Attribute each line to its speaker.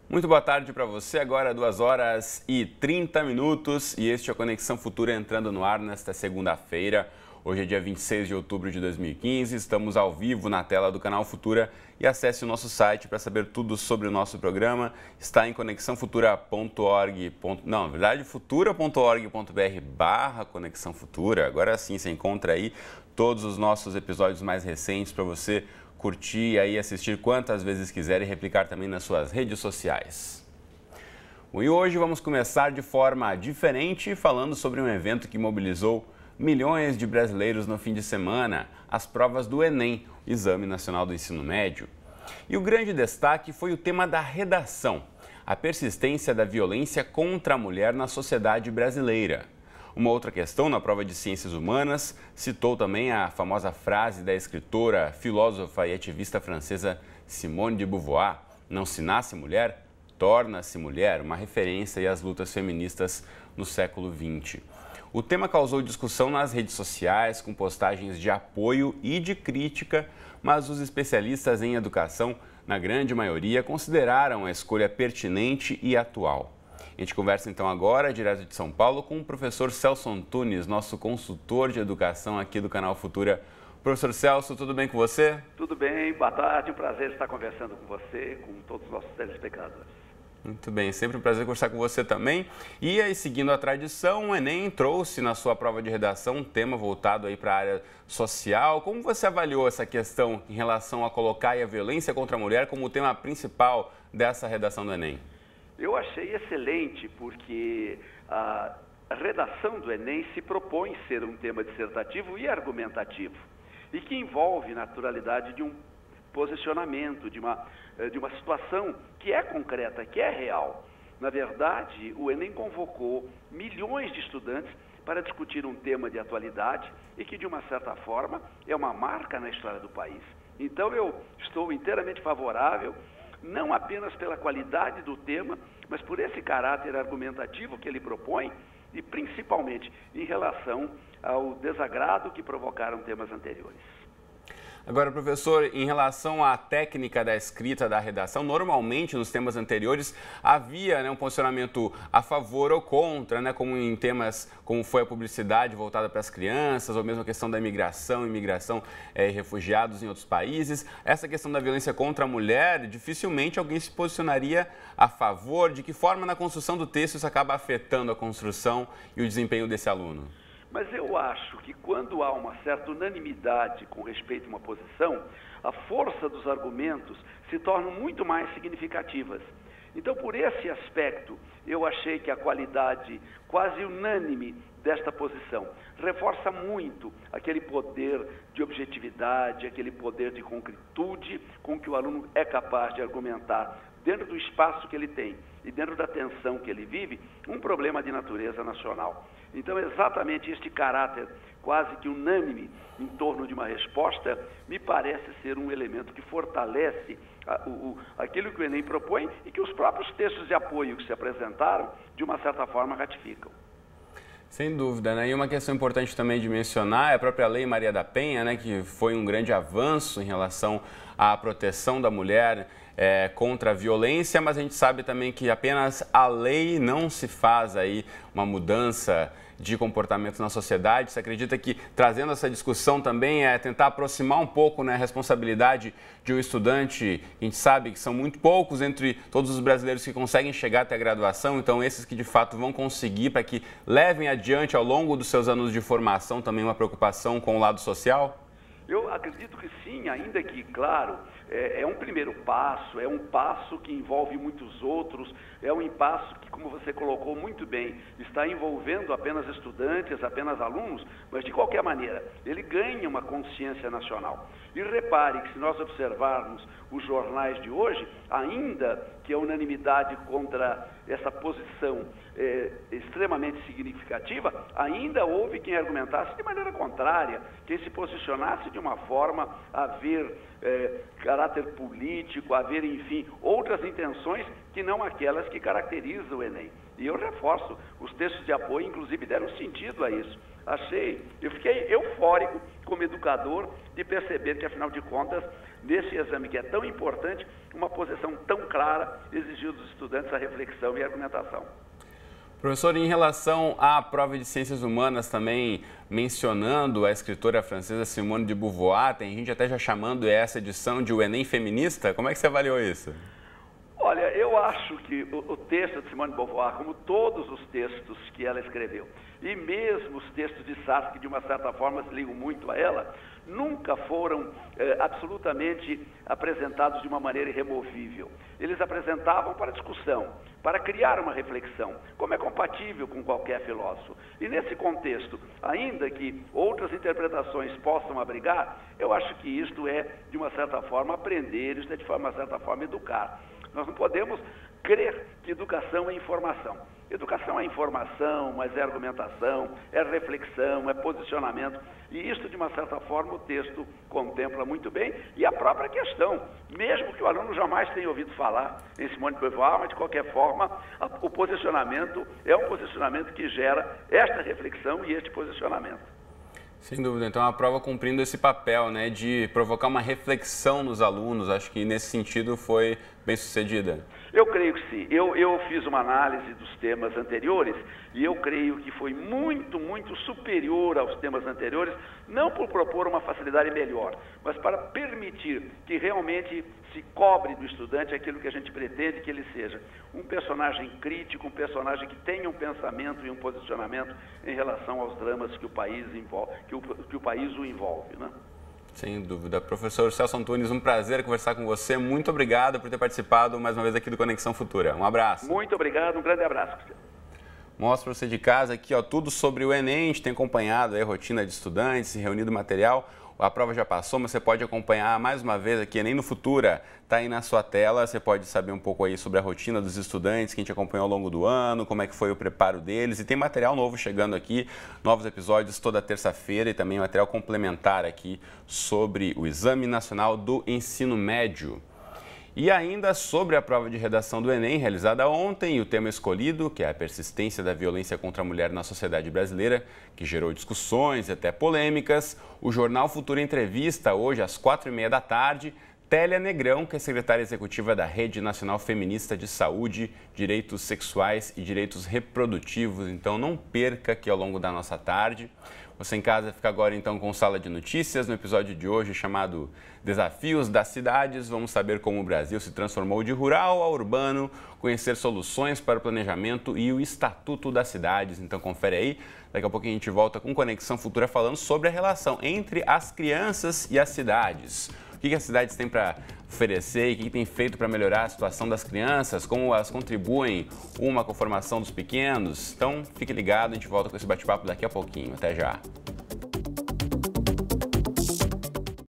Speaker 1: Muito boa tarde para você, agora 2h30 e este é a Conexão Futura entrando no ar nesta segunda-feira. Hoje é dia 26 de outubro de 2015, estamos ao vivo na tela do canal Futura e acesse o nosso site para saber tudo sobre o nosso programa. Está em conexãofutura.org, não, na verdade futura.org.br/Conexão Futura. Agora sim você encontra aí todos os nossos episódios mais recentes para você curtir e assistir quantas vezes quiser e replicar também nas suas redes sociais. E hoje vamos começar de forma diferente, falando sobre um evento que mobilizou milhões de brasileiros no fim de semana, as provas do Enem, o Exame Nacional do Ensino Médio. E o grande destaque foi o tema da redação, a persistência da violência contra a mulher na sociedade brasileira. Uma outra questão na prova de Ciências Humanas citou também a famosa frase da escritora, filósofa e ativista francesa Simone de Beauvoir: "Não se nasce mulher, torna-se mulher", uma referência às lutas feministas no século XX. O tema causou discussão nas redes sociais, com postagens de apoio e de crítica, mas os especialistas em educação, na grande maioria, consideraram a escolha pertinente e atual. A gente conversa então agora, direto de São Paulo, com o professor Celso Antunes, nosso consultor de educação aqui do canal Futura. Professor Celso, tudo bem com você?
Speaker 2: Tudo bem, boa tarde, um prazer estar conversando com você, com todos os nossos telespectadores.
Speaker 1: Muito bem, sempre um prazer conversar com você também. E aí, seguindo a tradição, o Enem trouxe na sua prova de redação um tema voltado aí para a área social. Como você avaliou essa questão em relação a colocar a violência contra a mulher como o tema principal dessa redação do Enem?
Speaker 2: Eu achei excelente, porque a redação do Enem se propõe ser um tema dissertativo e argumentativo, e que envolve naturalidade de um posicionamento, de uma situação que é concreta, que é real. Na verdade, o Enem convocou milhões de estudantes para discutir um tema de atualidade e que, de uma certa forma, é uma marca na história do país. Então, eu estou inteiramente favorável, não apenas pela qualidade do tema, mas por esse caráter argumentativo que ele propõe e principalmente em relação ao desagrado que provocaram temas anteriores.
Speaker 1: Agora, professor, em relação à técnica da escrita da redação, normalmente nos temas anteriores havia um posicionamento a favor ou contra, como em temas como foi a publicidade voltada para as crianças, ou mesmo a questão da imigração e refugiados em outros países. Essa questão da violência contra a mulher, dificilmente alguém se posicionaria a favor. De que forma na construção do texto isso acaba afetando a construção e o desempenho desse aluno?
Speaker 2: Mas eu acho que quando há uma certa unanimidade com respeito a uma posição, a força dos argumentos se tornam muito mais significativas. Então, por esse aspecto, eu achei que a qualidade quase unânime desta posição reforça muito aquele poder de objetividade, aquele poder de concretude com que o aluno é capaz de argumentar dentro do espaço que ele tem e dentro da tensão que ele vive, um problema de natureza nacional. Então, exatamente este caráter quase que unânime em torno de uma resposta me parece ser um elemento que fortalece aquilo que o Enem propõe e que os próprios textos de apoio que se apresentaram, de uma certa forma, ratificam.
Speaker 1: Sem dúvida, E uma questão importante também de mencionar é a própria Lei Maria da Penha, que foi um grande avanço em relação à proteção da mulher contra a violência, mas a gente sabe também que apenas a lei não se faz aí uma mudança de comportamento na sociedade. Você acredita que trazendo essa discussão também é tentar aproximar um pouco a responsabilidade de um estudante? A gente sabe que são muito poucos entre todos os brasileiros que conseguem chegar até a graduação, então esses que de fato vão conseguir para que levem adiante ao longo dos seus anos de formação também uma preocupação com o lado social?
Speaker 2: Eu acredito que sim, ainda que, claro, é um primeiro passo, é um passo que envolve muitos outros, é um passo que, como você colocou muito bem, está envolvendo apenas estudantes, apenas alunos, mas de qualquer maneira, ele ganha uma consciência nacional. E repare que se nós observarmos os jornais de hoje, ainda que a unanimidade contra essa posição extremamente significativa, ainda houve quem argumentasse de maneira contrária, quem se posicionasse de uma forma a ver caráter político, a ver, enfim, outras intenções que não aquelas que caracterizam o Enem. E eu reforço, os textos de apoio, inclusive, deram sentido a isso. Eu fiquei eufórico como educador de perceber que, afinal de contas, nesse exame que é tão importante, uma posição tão clara exigiu dos estudantes a reflexão e a argumentação.
Speaker 1: Professor, em relação à prova de Ciências Humanas, também mencionando a escritora francesa Simone de Beauvoir, tem gente até já chamando essa edição de o Enem feminista, como é que você avaliou isso?
Speaker 2: Olha, eu acho que o texto de Simone de Beauvoir, como todos os textos que ela escreveu, e mesmo os textos de Sartre, que de uma certa forma se ligam muito a ela, nunca foram absolutamente apresentados de uma maneira irremovível. Eles apresentavam para discussão, para criar uma reflexão, como é compatível com qualquer filósofo. E nesse contexto, ainda que outras interpretações possam abrigar, eu acho que isto é, de uma certa forma, aprender, isto é, de uma certa forma, educar. Nós não podemos crer que educação é informação. Educação é informação, mas é argumentação, é reflexão, é posicionamento. E isso, de uma certa forma, o texto contempla muito bem. E a própria questão, mesmo que o aluno jamais tenha ouvido falar em Simone de Beauvoir, mas, de qualquer forma, o posicionamento é um posicionamento que gera esta reflexão e este posicionamento.
Speaker 1: Sem dúvida. Então, a prova cumprindo esse papel, né, de provocar uma reflexão nos alunos, acho que nesse sentido foi bem sucedida.
Speaker 2: Eu creio que sim. Eu fiz uma análise dos temas anteriores e eu creio que foi muito, muito superior aos temas anteriores, não por propor uma facilidade melhor, mas para permitir que realmente se cobre do estudante aquilo que a gente pretende que ele seja. Um personagem crítico, um personagem que tenha um pensamento e um posicionamento em relação aos dramas que o país envolve, que o país o envolve, né?
Speaker 1: Sem dúvida. Professor Celso Antunes, um prazer conversar com você. Muito obrigado por ter participado mais uma vez aqui do Conexão Futura. Um abraço.
Speaker 2: Muito obrigado, um grande abraço.
Speaker 1: Mostro para você de casa aqui, ó, tudo sobre o Enem. A gente tem acompanhado aí a rotina de estudantes, reunido material. A prova já passou, mas você pode acompanhar mais uma vez aqui, Enem no Futura, está aí na sua tela. Você pode saber um pouco aí sobre a rotina dos estudantes que a gente acompanhou ao longo do ano, como é que foi o preparo deles. E tem material novo chegando aqui, novos episódios toda terça-feira e também material complementar aqui sobre o Exame Nacional do Ensino Médio. E ainda sobre a prova de redação do Enem, realizada ontem, e o tema escolhido, que é a persistência da violência contra a mulher na sociedade brasileira, que gerou discussões e até polêmicas, o Jornal Futura entrevista hoje às 4h30 da tarde, Télia Negrão, que é secretária executiva da Rede Nacional Feminista de Saúde, Direitos Sexuais e Direitos Reprodutivos. Então não perca aqui ao longo da nossa tarde. Você em casa fica agora então com Sala de Notícias, no episódio de hoje chamado Desafios das Cidades. Vamos saber como o Brasil se transformou de rural a urbano, conhecer soluções para o planejamento e o Estatuto das Cidades. Então confere aí, daqui a pouco a gente volta com Conexão Futura falando sobre a relação entre as crianças e as cidades. O que as cidades têm para oferecer e o que tem feito para melhorar a situação das crianças, como elas contribuem com a formação dos pequenos. Então, fique ligado, a gente volta com esse bate-papo daqui a pouquinho. Até já!